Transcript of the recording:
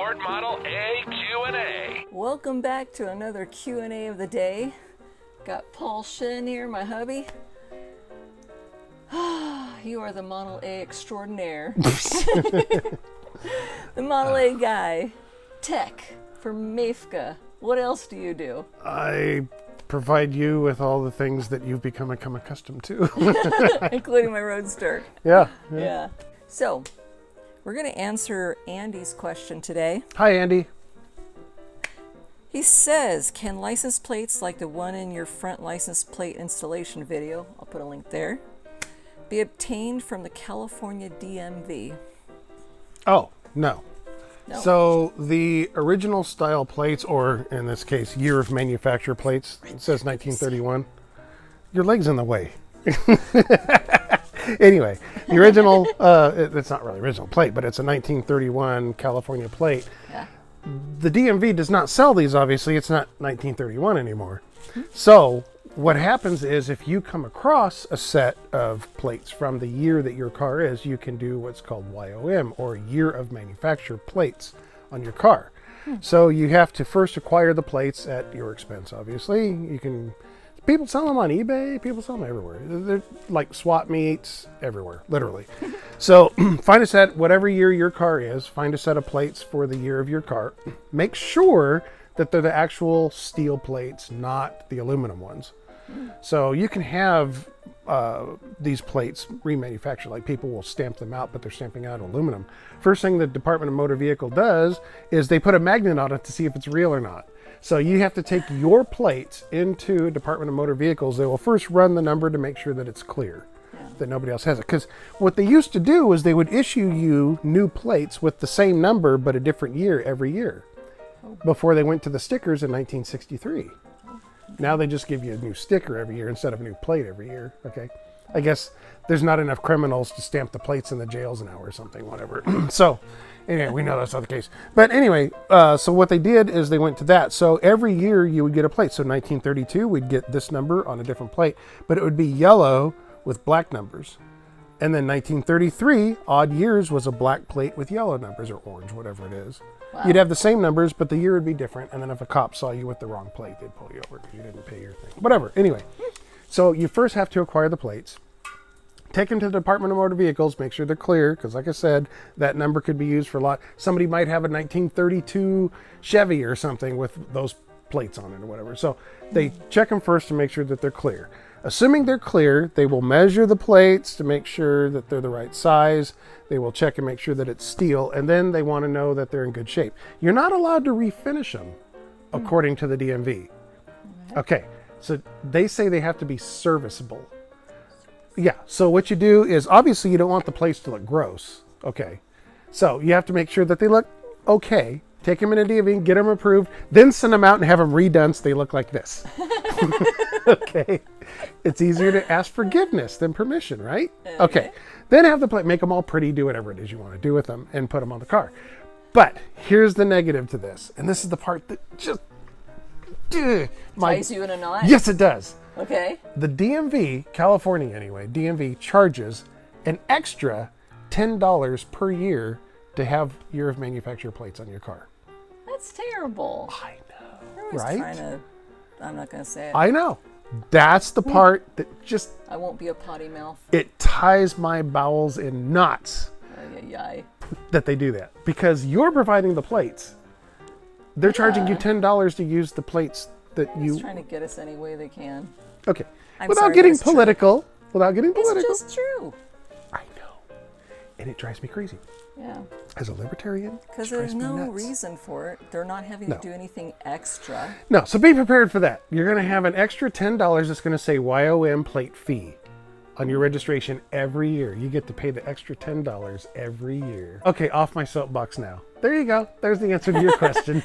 Ford Model A Q&A. Welcome back to another Q&A of the day. Got Paul Shinn here, my hubby. You are the Model A extraordinaire. The Model A guy. Tech for Mafka. What else do you do? I provide you with all the things that you've become accustomed to. Including my Roadster. Yeah. So, we're going to answer Andy's question today. Hi, Andy. He says, can license plates like the one in your front license plate installation video, I'll put a link there, be obtained from the California DMV? Oh, no. No. So the original style plates, or in this case, year of manufacture plates, it says 1931. Your leg's in the way. Anyway, the original, it's not really original plate, but it's a 1931 California plate. Yeah. The DMV does not sell these, obviously. It's not 1931 anymore. So what happens is if you come across a set of plates from the year that your car is, you can do what's called YOM, or year of manufacture plates on your car. So you have to first acquire the plates at your expense, obviously. You can, people sell them on eBay, people sell them everywhere. They're like swap meets everywhere, literally. So find a set, whatever year your car is, find a set of plates for the year of your car. Make sure that they're the actual steel plates, not the aluminum ones. So you can have these plates remanufactured, like people will stamp them out, but they're stamping out aluminum. First thing the Department of Motor Vehicle does is they put a magnet on it to see if it's real or not. So you have to take your plates into Department of Motor Vehicles. They will first run the number to make sure that it's clear, that nobody else has it. Because what they used to do is they would issue you new plates with the same number but a different year every year, before they went to the stickers in 1963. Now they just give you a new sticker every year instead of a new plate every year. Okay, I guess there's not enough criminals to stamp the plates in the jails now or something, whatever. So anyway, we know that's not the case. But anyway, so what they did is they went to that. So every year you would get a plate. So 1932, we'd get this number on a different plate, but it would be yellow with black numbers. And then 1933, odd years, was a black plate with yellow numbers, or orange, whatever it is. Wow. You'd have the same numbers, but the year would be different. And then if a cop saw you with the wrong plate, they'd pull you over because you didn't pay your thing. Whatever. Anyway, so you first have to acquire the plates. Take them to the Department of Motor Vehicles, make sure they're clear, because like I said, that number could be used for a lot. Somebody might have a 1932 Chevy or something with those plates on it or whatever. So they check them first to make sure that they're clear. Assuming they're clear, they will measure the plates to make sure that they're the right size. They will check and make sure that it's steel, and then they want to know that they're in good shape. You're not allowed to refinish them, according to the DMV. Okay, so they say they have to be serviceable. Yeah, so what you do is, obviously you don't want the plates to look gross. Okay, so you have to make sure that they look okay. Take them in a DMV, get them approved, then send them out and have them redone so they look like this. Okay, it's easier to ask forgiveness than permission, right? Okay, then have the plate, make them all pretty, do whatever it is you want to do with them, and put them on the car. But here's the negative to this, and this is the part that just Ties you in a knot? Yes, it does. Okay. The DMV, California anyway, DMV charges an extra $10 per year to have year of manufacture plates on your car. That's terrible. I know, They're always right? trying to, I'm not going to say it. I know. That's the part that just... I won't be a potty mouth. It ties my bowels in knots that they do that. Because you're providing the plates. They're charging you $10 to use the plates that you... They're trying to get us any way they can. Okay. I'm Without sorry, getting but it's political. Without getting It's political. just true. I know. And it drives me crazy. Yeah. As a libertarian, Because there's no reason for it. They're not having to do anything extra. No, so be prepared for that. You're going to have an extra $10 that's going to say YOM plate fee on your registration every year. You get to pay the extra $10 every year. Okay, off my soapbox now. There you go. There's the answer to your question.